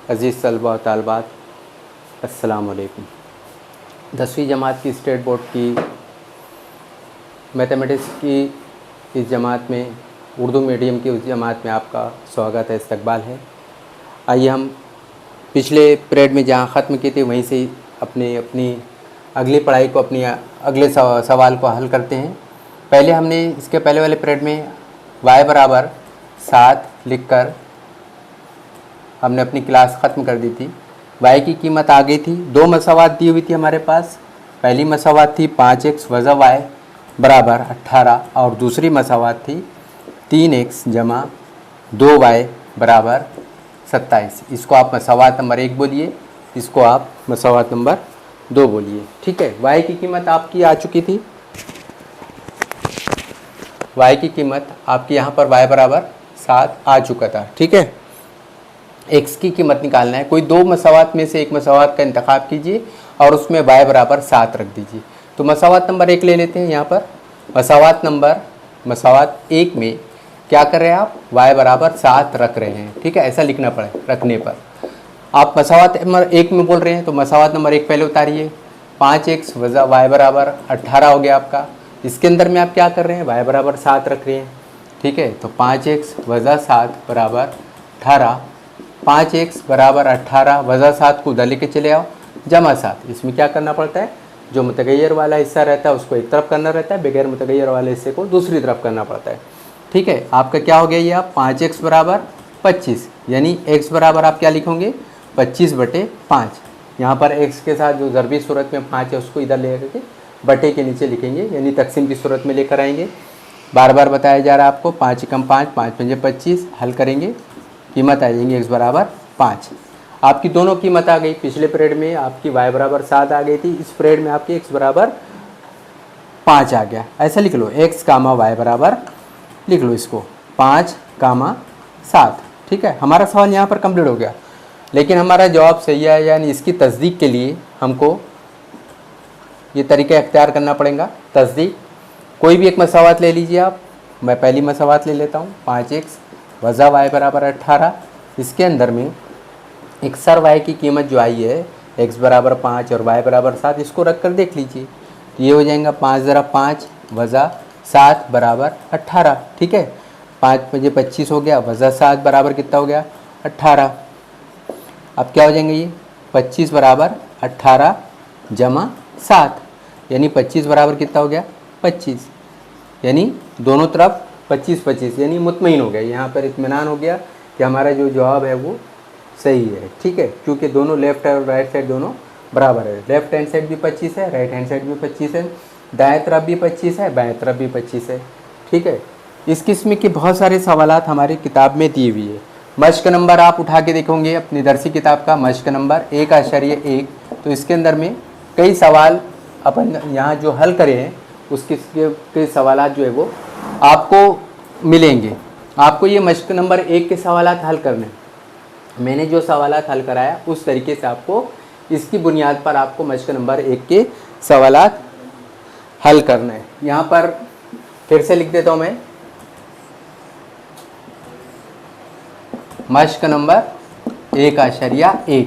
अज़ीज़ तलबा व तालिबात, अस्सलाम वालेकुम। 10वीं जमात की स्टेट बोर्ड की मैथमेटिक्स की इस जमात में, उर्दू मीडियम की उस जमात में आपका स्वागत है, इस्तकबाल है। आइए हम पिछले पीरियड में जहाँ ख़त्म की थी वहीं से अपनी अगली पढ़ाई को, अपनी अगले सवाल को हल करते हैं। पहले हमने इसके पहले वाले पीरियड में y बराबर 7 लिखकर हमने अपनी क्लास ख़त्म कर दी थी। y की कीमत आ गई थी, दो मसावात दी हुई थी हमारे पास। पहली मसावात थी 5x वज़ा y बराबर 18 और दूसरी मसावात थी 3x जमा 2y बराबर 27। इसको आप मसावात नंबर 1 बोलिए, इसको आप मसावात नंबर 2 बोलिए। ठीक है, y की कीमत आपकी आ चुकी थी। y की कीमत आपकी यहाँ पर y बराबर 7 आ चुका था। ठीक है, x की कीमत निकालना है। कोई दो मसावात में से एक मसावात का इंतखाब कीजिए और उसमें y बराबर 7 रख दीजिए। तो मसावात नंबर 1 ले लेते हैं। यहाँ पर मसावात 1 में क्या कर रहे हैं आप, y बराबर 7 रख रहे हैं। ठीक है, ऐसा लिखना पड़े। रखने पर आप मसावात नंबर 1 में बोल रहे हैं तो मसावात नंबर 1 पहले उतारिए। 5x वज़ा y बराबर 18 हो गया आपका। इसके अंदर में आप क्या कर रहे हैं, y बराबर 7 रख रहे हैं। ठीक है, तो 5x वज़ा 7 बराबर 18। 5x बराबर 18 वज़ा 7 को उधर लेके चले आओ, जमा 7। इसमें क्या करना पड़ता है, जो मुतगय्यर वाला हिस्सा रहता है उसको एक तरफ करना रहता है, बगैर मुतगय्यर वाले हिस्से को दूसरी तरफ करना पड़ता है। ठीक है, आपका क्या हो गया ये, आप 5x बराबर 25, यानी x बराबर आप क्या लिखोगे, 25/5। यहाँ पर x के साथ जो ज़रबी सूरत में 5 है उसको इधर ले करके बटे के नीचे लिखेंगे, यानी तकसीम की सूरत में लेकर आएंगे। बार बार बताया जा रहा है आपको, 5 × 5 5 × 5 25। हल करेंगे, कीमत आ जाएंगी x बराबर 5। आपकी दोनों कीमत आ गई। पिछले पीरियड में आपकी y बराबर 7 आ गई थी, इस पीरियड में आपकी x बराबर 5 आ गया। ऐसा लिख लो, x, y बराबर लिख लो इसको 5, 7। ठीक है, हमारा सवाल यहाँ पर कंप्लीट हो गया। लेकिन हमारा जवाब सही है यानी इसकी तस्दीक के लिए हमको ये तरीका अख्तियार करना पड़ेगा। तस्दीक, कोई भी एक मसावात ले लीजिए आप। मैं पहली मसावात ले लेता हूँ, 5x वज़ा y बराबर 18। इसके अंदर में अक्सर y की कीमत जो आई है, x बराबर 5 और y बराबर 7, इसको रख कर देख लीजिए तो ये हो जाएगा 5 × 5 वज़ा 7 बराबर 18। ठीक है, 5 × 5 = 25 हो गया, वज़ा 7 बराबर कितना हो गया, 18। अब क्या हो जाएंगे ये, 25 बराबर 18 जमा 7, यानी 25 बराबर कितना हो गया, 25। यानी दोनों तरफ 25 25, यानी मुतमईन हो गया। यहाँ पर इत्मीनान हो गया कि हमारा जो जवाब है वो सही है। ठीक है, क्योंकि दोनों लेफ़्ट और राइट साइड दोनों बराबर है। लेफ़्ट हैंड साइड भी 25 है, राइट हैंड साइड भी 25 है, दाएँ तरफ भी 25 है, बाएँ तरफ भी 25 है। ठीक है, इस किस्म के बहुत सारे सवालात हमारी किताब में दी हुई है। मश्क नंबर आप उठा के देखोगे अपनी दरसी किताब का, मश्क नंबर 1.1, तो इसके अंदर में कई सवाल अपन यहाँ जो हल करे हैं उसके सवालात जो है वो आपको मिलेंगे। आपको ये मश्क नंबर 1 के सवालात हल करने, मैंने जो सवालात हल कराया उस तरीके से आपको इसकी बुनियाद पर आपको मश्क नंबर 1 के सवालात हल करना है। यहाँ पर फिर से लिख देता हूँ मैं, मश्क नंबर 1.1,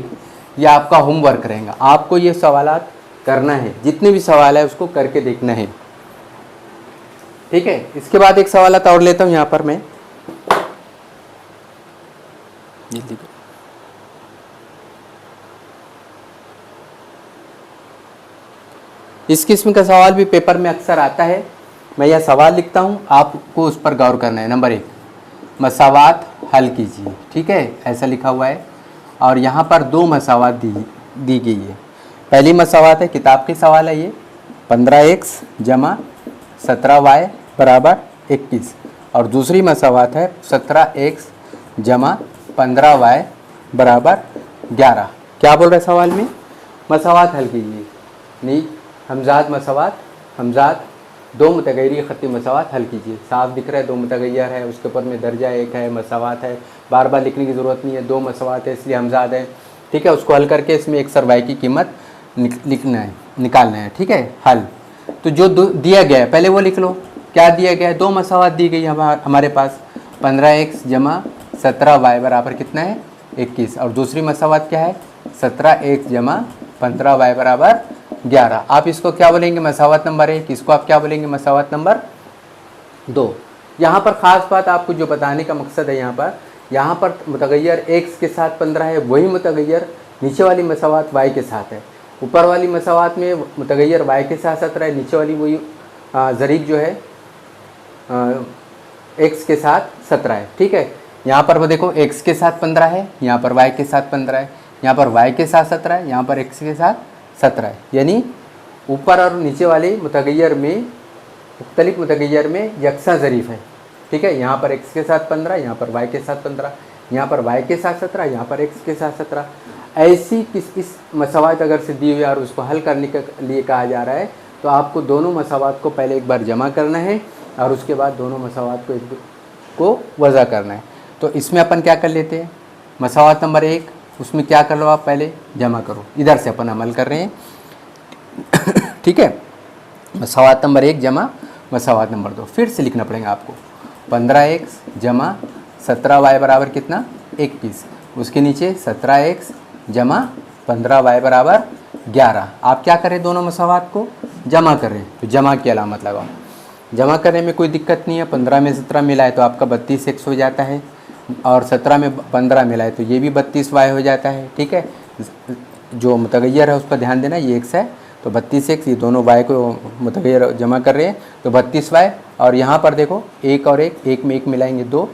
ये आपका होमवर्क रहेगा। आपको ये सवालात करना है, जितने भी सवाल है उसको करके देखना है। ठीक है, इसके बाद एक सवालात और लेता हूँ यहाँ पर मैं। इस किस्म का सवाल भी पेपर में अक्सर आता है। मैं यह सवाल लिखता हूँ, आपको उस पर गौर करना है। नंबर 1, मसावात हल कीजिए। ठीक है, ऐसा लिखा हुआ है और यहाँ पर दो मसावात दी गई है। पहली मसावात है, किताब के सवाल है ये, 15x जमा 17y बराबर 21, और दूसरी मसावात है 17x जमा 15y बराबर 11। क्या बोल रहे हैं सवाल में, मसावात हल कीजिए। नहीं, हमजाद मसावात, हमजाद दो मुतगय्यरी ख़त्ती मसावात हल कीजिए। साफ दिख रहा है, दो मुतगय्यर है, उसके ऊपर में दर्जा 1 है, मसावात है, बार बार लिखने की ज़रूरत नहीं है, दो मसावात है इसलिए हमजाद है। ठीक है, उसको हल करके इसमें अक्सर y की कीमत निकालना है। ठीक है, हल तो जो दिया गया है पहले वो लिख लो। क्या दिया गया है, दो मसावात दी गई हमारे पास, 15x जमा 17y बराबर कितना है, 21 और दूसरी मसावात क्या है 17x जमा 15y बराबर 11। आप इसको क्या बोलेंगे मसावात नंबर 1, इसको आप क्या बोलेंगे मसावात नंबर 2। यहाँ पर ख़ास बात आपको जो बताने का मकसद है, यहाँ पर मुतगैर x के साथ 15 है, वही मुतगैर नीचे वाली मसावात y के साथ है। ऊपर वाली मसावात में मुतगैर y के साथ 17 है, नीचे वाली वही ज़रीब जो है x के साथ 17 है। ठीक है, यहाँ पर वो देखो x के साथ 15 है, यहाँ पर y के साथ 15 है, यहाँ पर y के साथ 17 है, यहाँ पर x के साथ 17 है। यानी ऊपर और नीचे वाले मुतगैर में मुख्तलिफ मुतगैर में यकसा ज़रीफ़ है। ठीक है, यहाँ पर x के साथ 15, यहाँ पर y के साथ 15, यहाँ पर y के साथ 17, यहाँ पर x के साथ 17। ऐसी इस मसावात अगर से दी हुई और उसको हल करने के लिए कहा जा रहा है तो आपको दोनों मसावात को पहले एक बार जमा करना है और उसके बाद दोनों मसावात को वज़ा करना है। तो इसमें अपन क्या कर लेते हैं, मसावात नंबर 1 उसमें क्या कर लो आप पहले जमा करो, इधर से अपन अमल कर रहे हैं। ठीक है, मसावात नंबर 1 जमा मसावात नंबर 2 फिर से लिखना पड़ेगा आपको। 15x जमा 17y बराबर कितना 21, उसके नीचे 17x जमा 15y बराबर 11। आप क्या करें दोनों मसावात को जमा करें, तो जमा की अलामत लगाओ। जमा करने में कोई दिक्कत नहीं है, 15 में 17 मिला है तो आपका 32x हो जाता है और 17 में 15 मिला है तो ये भी 32y हो जाता है। ठीक है, जो मुतगैर है उस पर ध्यान देना, ये x है तो 32x, ये दोनों y को मुतगैर जमा कर रहे हैं तो 32y। और यहाँ पर देखो एक और एक में एक मिलाएंगे 2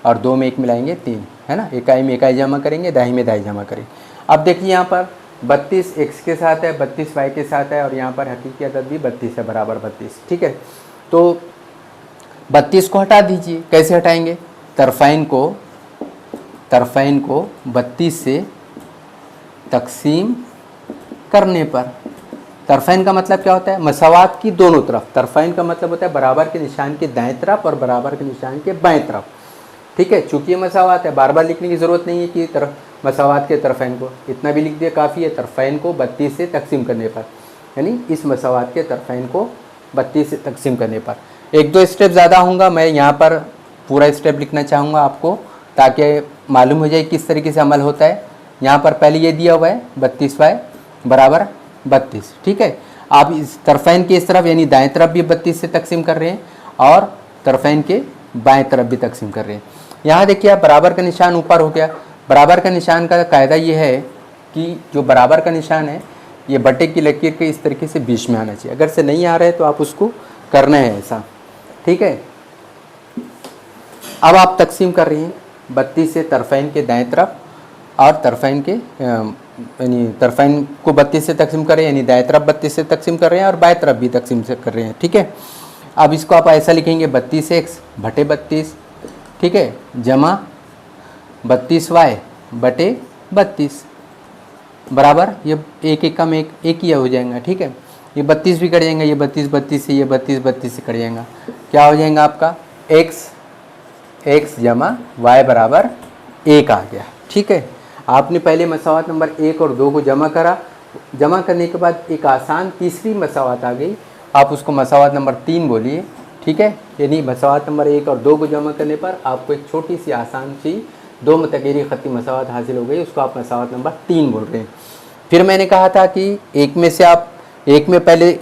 और 2 में 1 मिलाएंगे 3, है ना। इकाई में इकाई जमा करेंगे, दाई में दाई जमा करेंगे। अब देखिए यहाँ पर 32x के साथ है, 32y के साथ है और यहाँ पर हकीकी अदद भी 32 है बराबर 32। ठीक है, तो 32 को हटा दीजिए। कैसे हटाएंगे, तरफ़ैन को 32 से तकसीम करने पर। तरफ़ैन का मतलब क्या होता है, मसावात की दोनों तरफ। तरफ़ैन का मतलब होता है बराबर के निशान के दाएं तरफ और बराबर के निशान के बाएं तरफ। ठीक है, चूँकि ये मसावात है, बार बार लिखने की ज़रूरत नहीं है कि मसावात के तरफ़ैन को, इतना भी लिख दिया काफ़ी है। तरफ़ैन को 32 से तकसीम करने पर, यानी इस मसावात के तरफ़ैन को 32 से तकसीम करने पर। एक दो स्टेप ज़्यादा होगा, मैं यहाँ पर पूरा स्टेप लिखना चाहूँगा आपको ताकि मालूम हो जाए किस तरीके से अमल होता है। यहाँ पर पहले ये दिया हुआ है 32y बराबर 32। ठीक है, आप इस तरफ़ैन के इस तरफ यानी दाएं तरफ भी 32 से तकसीम कर रहे हैं और तरफ़ैन के बाएं तरफ भी तकसीम कर रहे हैं। यहाँ देखिए आप बराबर का निशान ऊपर हो गया। बराबर का निशान का कायदा ये है कि जो बराबर का निशान है ये बटे की लकीर के इस तरीके से बीच में आना चाहिए। अगर से नहीं आ रहा है तो आप उसको करना है ऐसा। ठीक है, अब आप तकसीम कर रही हैं 32 से तरफ़ैन के दाएं तरफ और तरफ़ैन के यानी तरफ़ैन को 32 से तकसीम कर रहे हैं, यानी दाएं तरफ 32 से तकसीम कर रहे हैं और बाएं तरफ भी तकसीम से कर रहे हैं। ठीक है, अब इसको आप ऐसा लिखेंगे 32x बटे 32, ठीक है, जमा 32y बटे 32 बराबर ये एक एक कम एक ही हो जाएगा। ठीक है, ये 32 भी कट जाएगा, ये 32 से, ये 32 से कट जाएगा। क्या हो जाएगा आपका x जमा y बराबर 1 आ गया। ठीक है, आपने पहले मसावात नंबर 1 और 2 को जमा करा। जमा करने के बाद एक आसान तीसरी मसावात आ गई, आप उसको मसावात नंबर 3 बोलिए। ठीक है, यानी मसावात नंबर 1 और 2 को जमा करने पर आपको एक छोटी सी आसान सी 2 मुतगैरी ख़ती मसावात हासिल हो गई, उसको आप मसावात नंबर 3 बोल रहे हैं। फिर मैंने कहा था कि एक में से आप एक में पहले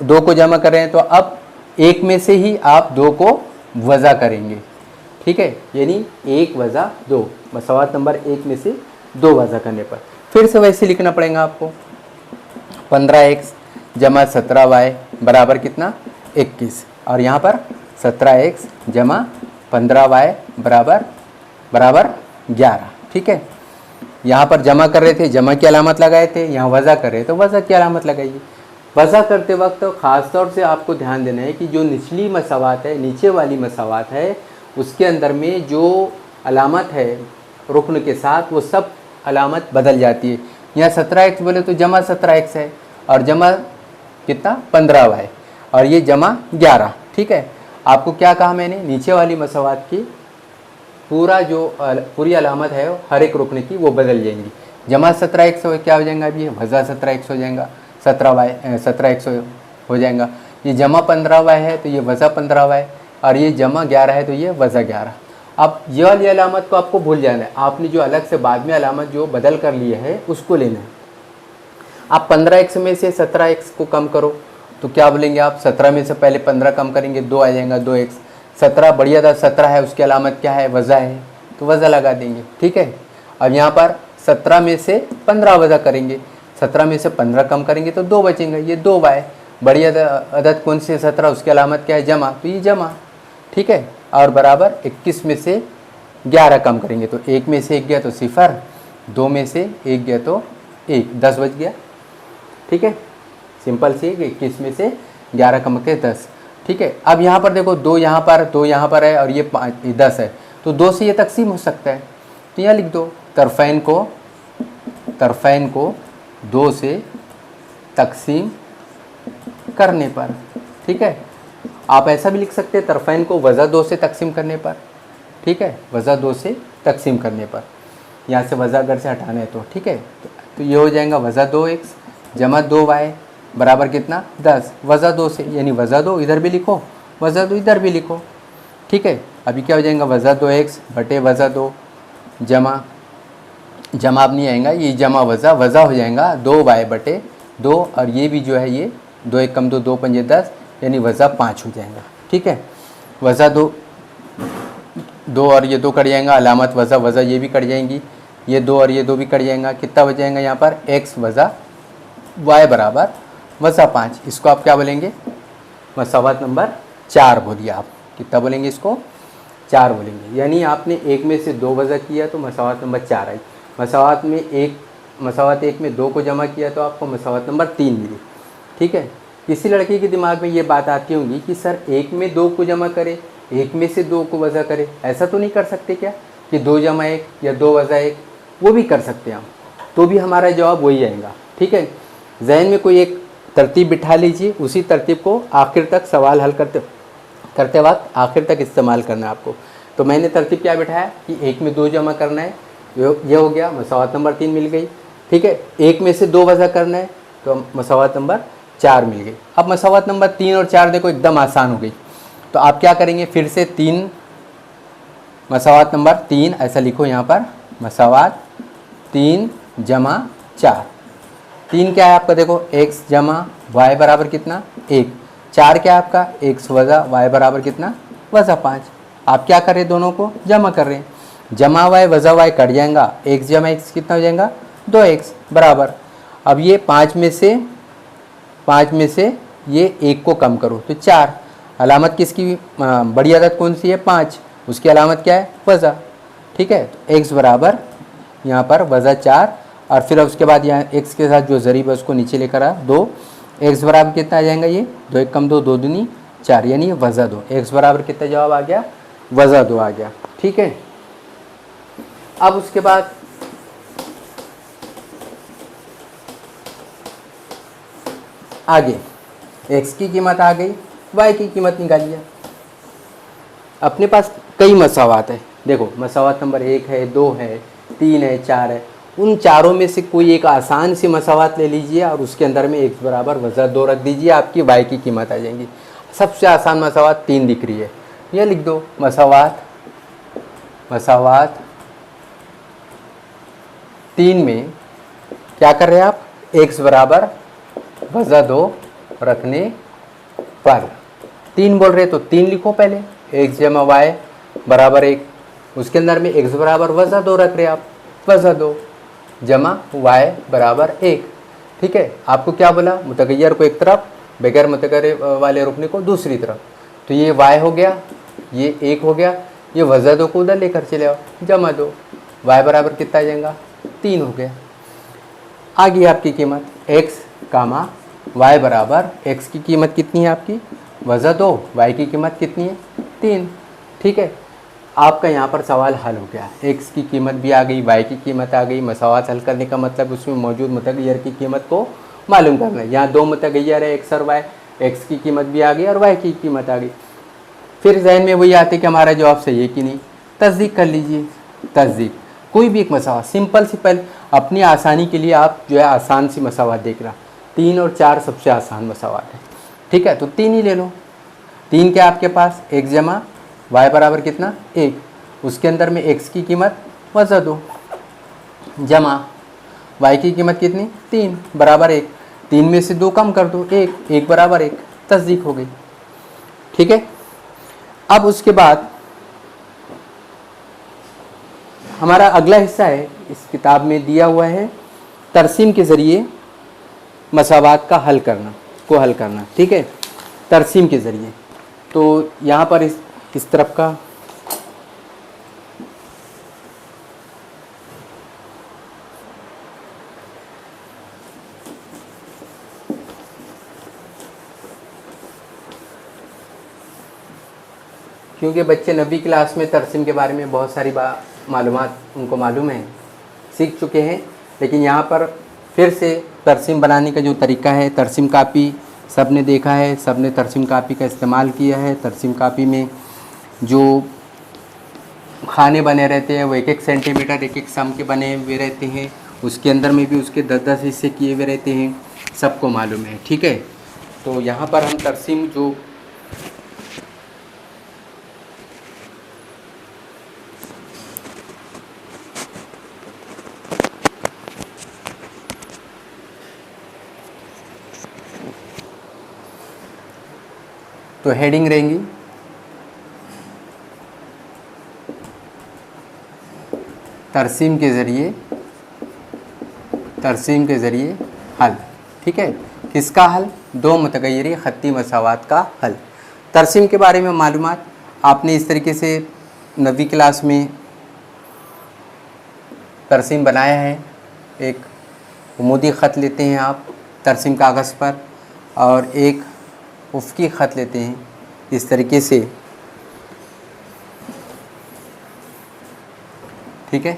2 को जमा कर रहे हैं तो अब एक में से ही आप 2 को वज़ा करेंगे। ठीक है, यानी 1 वज़ा 2, मसावात नंबर 1 में से 2 वज़ा करने पर फिर से वैसे लिखना पड़ेगा आपको। 15x जमा 17y बराबर कितना 21 और यहाँ पर 17x जमा 15y बराबर 11। ठीक है, यहाँ पर जमा कर रहे थे, जमा की अलामत लगाए थे, यहाँ वज़ा कर रहे तो वज़ा की अलामत लगाइए। वज़ा करते वक्त तो ख़ास तौर से आपको ध्यान देना है कि जो निचली मसावात है, नीचे वाली मसावात है, उसके अंदर में जो अलामत है रुकन के साथ वो सब अलामत बदल जाती है। यहाँ 17x बोले तो जमा 17x है और जमा कितना 15y और ये जमा 11। ठीक है, आपको क्या कहा मैंने, नीचे वाली मसावात की पूरी अलामत है हर एक रुकन की वो बदल जाएंगी। जमा 17x क्या हो जाएगा, अभी वज़ा 17x हो जाएगा, 17x हो जाएगा। ये जमा 15y है तो ये वज़ा 15y और ये जमा 11 है तो ये वज़ा 11। अब ये वाली अलामत को आपको भूल जाना है, आपने जो अलग से बाद में अलामत जो बदल कर लिए है उसको लेना है। आप 15x में से 17x को कम करो तो क्या बोलेंगे आप, 17 में से पहले 15 कम करेंगे 2 आ जाएगा 2x। 17 बढ़िया था, 17 है, उसकी अलामत क्या है, वज़ा है, तो वज़ा लगा देंगे। ठीक है, अब यहाँ पर 17 में से 15 वज़ा करेंगे, 17 में से 15 कम करेंगे तो 2 बचेंगे, ये 2y। बढ़िया अदद कौन सी है, 17, उसकी अलामत क्या है, जमा, तो ये जमा। ठीक है, और बराबर 21 में से 11 कम करेंगे तो 1 में से 1 गया तो 0, 2 में से 1 गया तो 1, 10 बच गया। ठीक है, सिंपल सी है कि 21 में से 11 कम के 10। ठीक है, अब यहाँ पर देखो 2 यहाँ पर, 2 यहाँ पर है और ये 10 है, तो 2 से ये तकसीम हो सकता है, तो यहाँ लिख दो तरफ़ैन को 2 से तकसीम करने पर। ठीक है, आप ऐसा भी लिख सकते हैं तरफ़ैन को वज़ा 2 से तकसीम करने पर। ठीक है, वज़ा 2 से तकसीम करने पर, यहाँ से वज़ा अगर से हटाना है तो। ठीक है, तो ये हो जाएगा वज़ा 2x जमा 2y बराबर कितना, 10। वज़ा 2 से यानी वज़ा 2 इधर भी लिखो, वज़ा 2 इधर भी लिखो। ठीक है, अभी क्या हो जाएगा, वज़ा 2x बटे वज़ा 2 जमा अब नहीं आएगा, ये जमा वज़ा हो जाएगा 2y बटे 2, और ये भी जो है ये 2 1 कम 2, 2 5 10, यानी वज़ा 5 हो जाएगा। ठीक है, वज़ा 2 और ये 2 कट जाएगा, अलामत वज़ा ये भी कट जाएंगी, ये 2 और ये 2 भी कट जाएगा, कितना बच जाएगा यहाँ पर, x वज़ा y बराबर वज़ा 5। इसको आप क्या बोलेंगे, मसावत नंबर 4 बोलिए। आप कितना बोलेंगे इसको, 4 बोलेंगे। यानी आपने 1 में से 2 वज़ा किया तो मसावत नंबर 4 आई। मसावत 1 में 2 को जमा किया तो आपको मसावत नंबर 3 मिली। ठीक है, किसी लड़के के दिमाग में ये बात आती होगी कि सर 1 में 2 को जमा करे, 1 में से 2 को वज़ा करे, ऐसा तो नहीं कर सकते क्या कि 2 जमा 1 या 2 वज़ा 1, वो भी कर सकते हैं हम, तो भी हमारा जवाब वही आएगा। ठीक है, जहन में कोई एक तरतीब बिठा लीजिए, उसी तरतीब को आखिर तक सवाल हल करते वक्त आखिर तक इस्तेमाल करना है आपको। तो मैंने तरतीब क्या बिठाया कि 1 में 2 जमा करना है, ये हो गया, मसावत नंबर 3 मिल गई। ठीक है, 1 में से 2 वज़ा करना है तो मसावत नंबर 4 मिल गई। अब मसावत नंबर 3 और 4 देखो एकदम आसान हो गई, तो आप क्या करेंगे, फिर से 3 मसावत नंबर 3 ऐसा लिखो यहाँ पर, मसावत 3 जमा 4। 3 क्या है आपका, देखो x जमा y बराबर कितना, 1। 4 क्या है आपका, x वज़ा y बराबर कितना, वज़ा 5। आप क्या कर रहे हैं, दोनों को जमा कर रहे हैं, जमा y वज़ा y कट जाएगा, x जमा x कितना हो जाएगा, 2x बराबर। अब ये 5 में से ये 1 को कम करो तो 4। अलामत किसकी बड़ी आदत कौन सी है, 5, उसकी अलामत क्या है, वज़ा। ठीक है, तो x बराबर यहाँ पर वज़ा 4, और फिर उसके बाद यहाँ x के साथ जो ज़रीब है उसको नीचे लेकर आ 2, x बराबर कितना आ जाएगा, ये 2 1 कम 2, 2 दूनी 4, यानी वज़ा 2। x बराबर कितना जवाब आ गया, वज़ा 2 आ गया। ठीक है, अब उसके बाद आगे x की कीमत आ गई, y की कीमत निकालिए। अपने पास कई मसावात है, देखो मसावात नंबर 1 है, 2 है, 3 है, 4 है, उन चारों में से कोई एक आसान सी मसावात ले लीजिए और उसके अंदर में x बराबर वज़ा 2 रख दीजिए, आपकी y की कीमत आ जाएगी। सबसे आसान मसावात 3 दिख रही है, ये लिख दो, मसावात 3 में क्या कर रहे हैं आप, x बराबर वज़ा 2 रखने पर 3 बोल रहे तो 3 लिखो पहले, x जमा y बराबर 1, उसके अंदर में x बराबर वज़ा 2 रख रहे हैं आप, वज़ा 2 जमा y बराबर 1। ठीक है, आपको क्या बोला, मुतगय्यर को एक तरफ, बगैर मुतगय्यर वाले रुकने को दूसरी तरफ, तो ये y हो गया, ये 1 हो गया, ये वज़ा 2 को उधर लेकर चले आओ, जमा 2, y बराबर कितना आ जाएगा, 3 हो गया। आ गई आपकी कीमत x कामा y बराबर, x की कीमत कितनी है आपकी, वज़ा 2, y की कीमत कितनी है, 3। ठीक है, आपका यहाँ पर सवाल हल हो गया, x की कीमत भी आ गई, y की कीमत आ गई। मसावात हल करने का मतलब उसमें मौजूद मुतगय्यर की कीमत को मालूम करना है। यहाँ 2 मुतगय्यर है, x और y, x की कीमत भी आ गई और y की कीमत आ गई। फिर जहन में वही आते कि हमारा जवाब सही है कि नहीं, तस्दीक कर लीजिए। तस्दीक कोई भी एक मसावात सिंपल सी, पहले अपनी आसानी के लिए आप जो है आसान सी मसावात देख रहा, 3 और 4 सबसे आसान मसावात है। ठीक है, तो 3 ही ले लो। 3 क्या आपके पास, x जमा y बराबर कितना, 1, उसके अंदर में x की कीमत वज़ा 2 जमा y की कीमत कितनी 3 बराबर 1, 3 में से 2 कम कर दो 1, 1 बराबर 1, तस्दीक हो गई। ठीक है, अब उसके बाद हमारा अगला हिस्सा है, इस किताब में दिया हुआ है तरसीम के ज़रिए मसावात का हल करना। ठीक है, तरसीम के ज़रिए। तो यहाँ पर इस तरफ का क्योंकि बच्चे 9वीं क्लास में तरसीम के बारे में बहुत सारी मालूमात उनको मालूम है, सीख चुके हैं, लेकिन यहाँ पर फिर से तरसीम बनाने का जो तरीका है, तरसीम कापी सब ने देखा है, सब ने तरसीम कापी का इस्तेमाल किया है। तरसीम कापी में जो खाने बने रहते हैं वो 1-1 सेंटीमीटर 1-1 सम के बने हुए रहते हैं, उसके अंदर में भी उसके 10-10 हिस्से किए हुए रहते हैं, सबको मालूम है। ठीक है, तो यहाँ पर हम तरसीम जो तो हेडिंग रहेंगी तरसीम के ज़रिए हल। ठीक है, किसका हल? 2 मुतगय्यरी ख़त्ती मसावात का हल। तरसीम के बारे में मालूमात आपने इस तरीके से 9वीं क्लास में तरसीम बनाया है। एक उमूदी ख़त लेते हैं आप तरसीम कागज़ पर और एक उफ़क़ी ख़त लेते हैं इस तरीके से। ठीक है,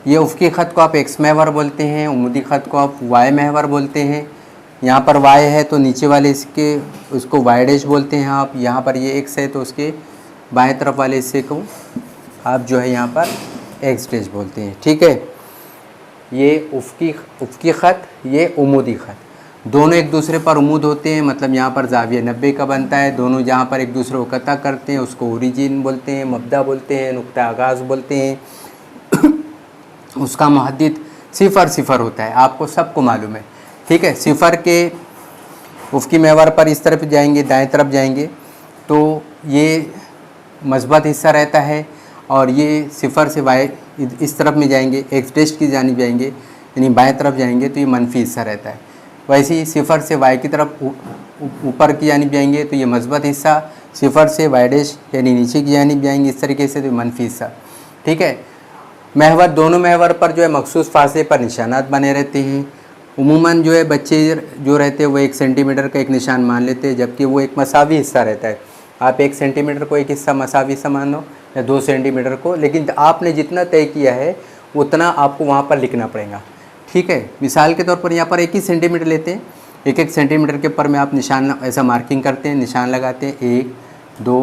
ये उफ़क़ी ख़त को आप एक्स महवर बोलते हैं, उमूदी ख़त को आप वाई महवर बोलते हैं। यहाँ पर वाई है तो नीचे वाले इसके उसको वाई डैश बोलते हैं आप। यहाँ पर ये एक्स है तो उसके बाएं तरफ वाले हिस्से को आप जो है यहाँ पर एक्स डैश बोलते हैं। ठीक है, ये उफ़क़ी ख़त, ये उमूदी ख़त, दोनों एक दूसरे पर उमूद होते हैं, मतलब यहाँ पर ज़ाविया 90 का बनता है। दोनों जहाँ पर एक दूसरे को कता करते हैं उसको ओरिजिन बोलते हैं, मब्दा बोलते हैं, नुक्ता आगाज़ बोलते हैं। उसका मुहद्दिद 0 होता है, आपको सबको मालूम है। ठीक है, 0 के उफ़क़ी महवर पर इस तरफ जाएंगे, दाएं तरफ जाएंगे तो ये मस्बत हिस्सा रहता है, और ये 0 से वाई इस तरफ में जाएंगे, एक्स डैश की जानिब जाएंगे यानी बाएं तरफ जाएंगे तो ये मनफी हिस्सा रहता है। वैसे ही 0 से वाई की तरफ ऊपर की जानिब जाएंगे तो ये मस्बत हिस्सा, 0 से वाई डैश यानी नीचे की जानिब जाएंगे इस तरीके से, तो मनफी हिस्सा। ठीक है, महवर, दोनों महवर पर जो है मखसूस फासले पर निशानात बने रहते हैं। उमूमन जो है बच्चे जो रहते हैं वो 1 सेंटीमीटर का एक निशान मान लेते हैं, जबकि वो एक मसावी हिस्सा रहता है। आप 1 सेंटीमीटर को एक हिस्सा मसावी हिस्सा मान लो या 2 सेंटीमीटर को, लेकिन आपने जितना तय किया है उतना आपको वहाँ पर लिखना पड़ेगा। ठीक है, मिसाल के तौर पर यहाँ पर 1 ही सेंटीमीटर लेते हैं, 1-1 सेंटीमीटर के ऊपर में आप निशान ऐसा मार्किंग करते हैं, निशान लगाते हैं 1, 2,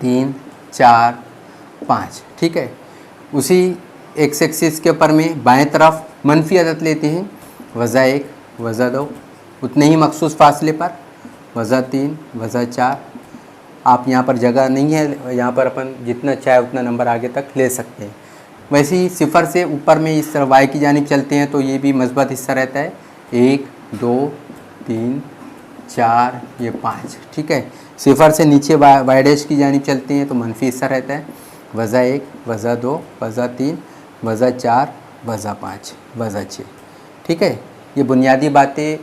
3, 4, 5। ठीक है, उसी एक्स एक्सिस के ऊपर में बाएं तरफ मनफी अदद लेते हैं, वज़ा 1, वज़ा 2, उतने ही मखसूस फासले पर वज़ा 3, वज़ा 4। आप यहाँ पर जगह नहीं है, यहाँ पर अपन जितना चाहे उतना नंबर आगे तक ले सकते हैं। वैसे ही 0 से ऊपर में इस तरह वाई की जानिब चलते हैं तो ये भी मस्बत हिस्सा रहता है, 1, 2, 3, 4, ये 5। ठीक है, 0 से नीचे वाई डैश की जानिब चलते हैं तो मनफी हिस्सा रहता है, वज़ा 1, वज़ा 2, वज़ा 3, वज़ा 4, वज़ा 5, वज़ा 6। ठीक है, ये बुनियादी बातें